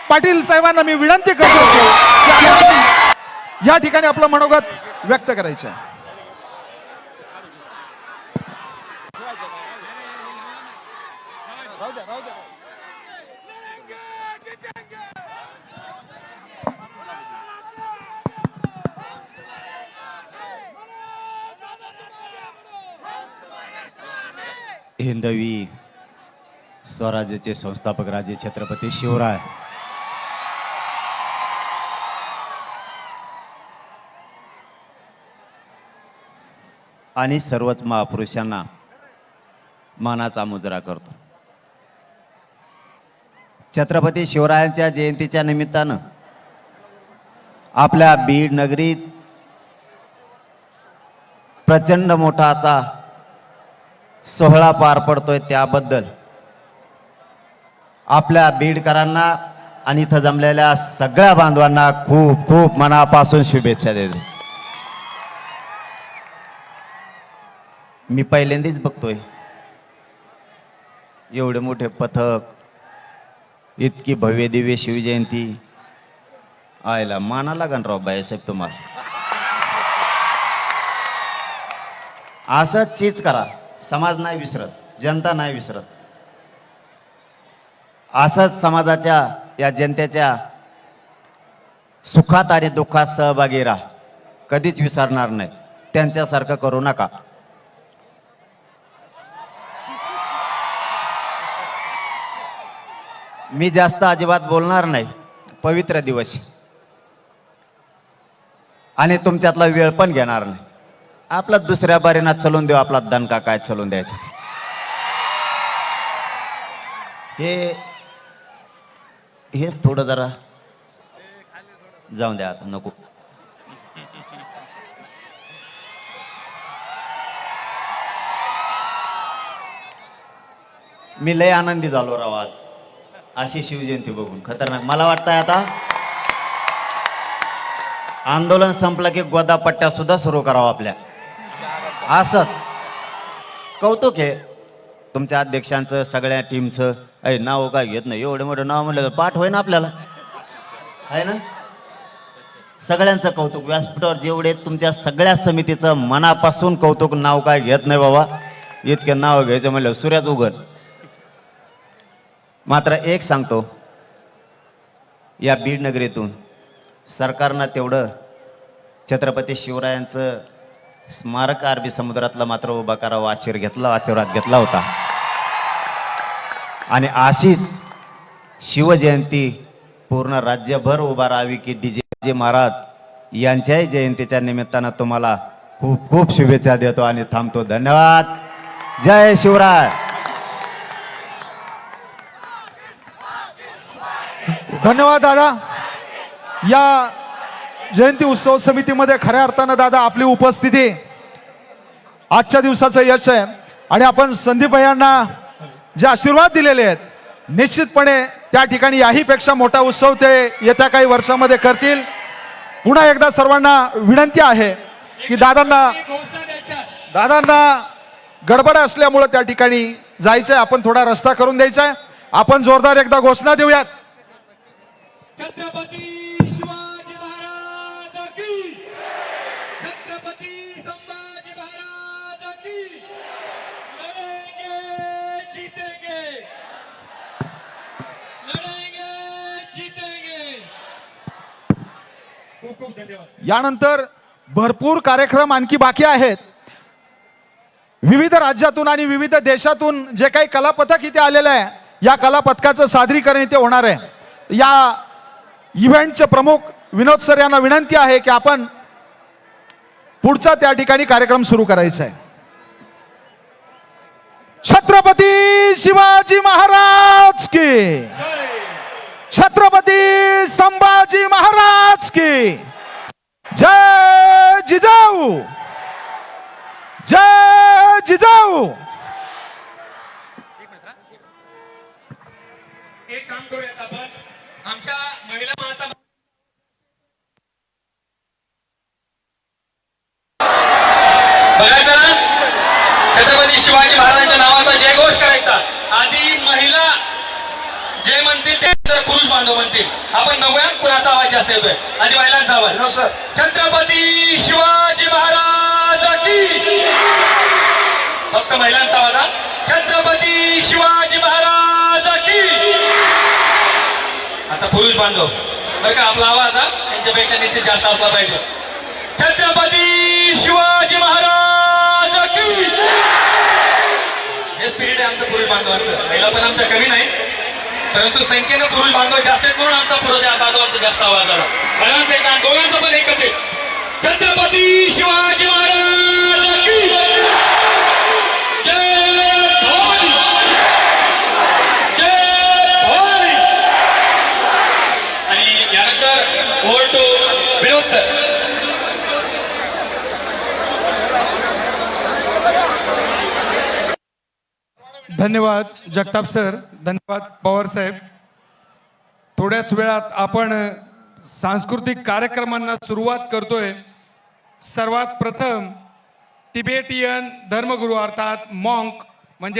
पाटील साहेबांना मी विनंती करतो की या ठिकाणी आपलं मनोगत व्यक्त करायचं आहे. हिंदवी स्वराज्याचे संस्थापक राजे छत्रपती शिवराय आणि सर्वच महापुरुषांना मानाचा मुजरा करतो. छत्रपती शिवरायांच्या जयंतीच्या निमित्तानं आपल्या बीड नगरीत प्रचंड मोठा आता सोहळा पार पडतोय. त्याबद्दल आपल्या बीडकरांना आणि इथं जमलेल्या सगळ्या बांधवांना खूप खूप मनापासून शुभेच्छा देतो. मी पहिल्यांदाच बघतोय एवढे मोठे पथक, इतकी भव्य दिव्य शिवजयंती. आयला माना लागन राव बाईसाहेब तुम्हाला. असंच चीज करा. समाज नाही विसरत, जनता नाही विसरत. असंच समाजाच्या या जनतेच्या सुखात आणि दुःखात सहभागी राहा. कधीच विसरणार नाही. त्यांच्यासारखं करू नका. मी जास्त अजिबात बोलणार नाही. पवित्र दिवस आणि तुमच्यातला वेळ पण घेणार नाही. आपला दुसऱ्या बारीना चलून देऊ. आपला दणका काय चलून द्यायचा. हेच थोडं जरा जाऊन द्या. आता नको. मी लय आनंदी झालो राव आज अशी शिवजयंती बघून. खतरनाक. मला वाटतंय आता आंदोलन संपलं की गोदापट्ट्या सुद्धा सुरू करावं आपल्या. असंच कौतुक आहे तुमच्या अध्यक्षांचं, सगळ्या टीमचं. नाव काय घेत नाही. एवढं मोठं नाव म्हणलं तर पाठ होय ना आपल्याला, आहे ना. सगळ्यांचं कौतुक. व्यासपीठावर जेवढे तुमच्या सगळ्या समितीचं मनापासून कौतुक. नाव काय घेत नाही बाबा. इतके नाव घ्यायचं म्हणलं सूर्याच उगल. मात्र एक सांगतो, या बीड नगरीतून सरकारनं तेवढं छत्रपती शिवरायांचं स्मारक अरबी समुद्रातला मात्र उभा करावा आशीर्वाद घेतला होता. आणि अशीच शिवजयंती पूर्ण राज्यभर उभा राहावी की डीजे महाराज यांच्याही जयंतीच्या निमित्तानं तुम्हाला खूप खूप शुभेच्छा देतो आणि थांबतो. धन्यवाद. जय शिवराय. धन्यवाद दादा. या जयंती उत्सव समितीमध्ये खऱ्या अर्थानं दादा आपली उपस्थिती आजच्या दिवसाचं यश आहे. आणि आपण संदीप भैयांना जे आशीर्वाद दिलेले आहेत, निश्चितपणे त्या ठिकाणी याहीपेक्षा मोठा उत्सव ते येत्या काही वर्षामध्ये करतील. पुन्हा एकदा सर्वांना विनंती आहे की दादांना गडबड असल्यामुळे त्या ठिकाणी जायचंय. आपण थोडा रस्ता करून द्यायचा आहे. आपण जोरदार एकदा घोषणा देऊयात. छत्रपती शिवाजी महाराज की, छत्रपती संभाजी महाराज की. लढेंगे जीतेंगे, लढेंगे जीतेंगे. खूप खूप धन्यवाद. यानंतर भरपूर कार्यक्रम आणखी बाकी आहेत. विविध राज्यातून आणि विविध देशातून जे काही कलापथक इथे आलेलं आहे, या कलापथकाचं सादरीकरण इथे होणार आहे. या इव्हेंटचे प्रमुख विनोद सर यांना विनंती आहे की आपण पुढचा त्या ठिकाणी कार्यक्रम सुरू करायचा आहे. छत्रपती शिवाजी महाराज की, छत्रपती संभाजी महाराज की जय जिजाऊ, जय जिजाऊ. एक काम करूयात आपण. आमच्या महिला माता बघायचं ना, छत्रपती शिवाजी महाराजांच्या नावाचा जयघोष करायचा. आधी महिला जे म्हणतील ते पुरुष बांधव सांगतील. आपण बघूया कुणाचा आवाज जास्त येतोय. आधी महिलांचा आवाज. सर. छत्रपती शिवाजी महाराज की. फक्त महिलांचा आवाज हा. छत्रपती शिवाजी महाराज की. आता पुरुष बांधव बरं का, आपला आवाज हा त्यांच्यापेक्षा निश्चित जास्त असला पाहिजे. छत्रपती शिवाजी महाराज की. हे स्पिरिट आहे आमचं पुरुष बांधवांचं. महिला पण आमच्या कमी नाही, परंतु संख्येनं पुरुष बांधव जास्त आहेत म्हणून आमचा पुरुष बांधवांचा जास्त आवाज आला. महिलांचा एक आणि दोघांचा पण एकच आहे. छत्रपती शिवाजी महाराज की. जय भवानी. जय भवानी. आणि यानंतर ओव्हर टू विनोद सर. धन्यवाद जगताप सर, धन्यवाद पवार साहेब. थोड्याच वेळात आपण सांस्कृतिक कार्यक्रमांना सुरुवात करतोय. सर्वात प्रथम तिबेटियन धर्मगुरू अर्थात मॉन्क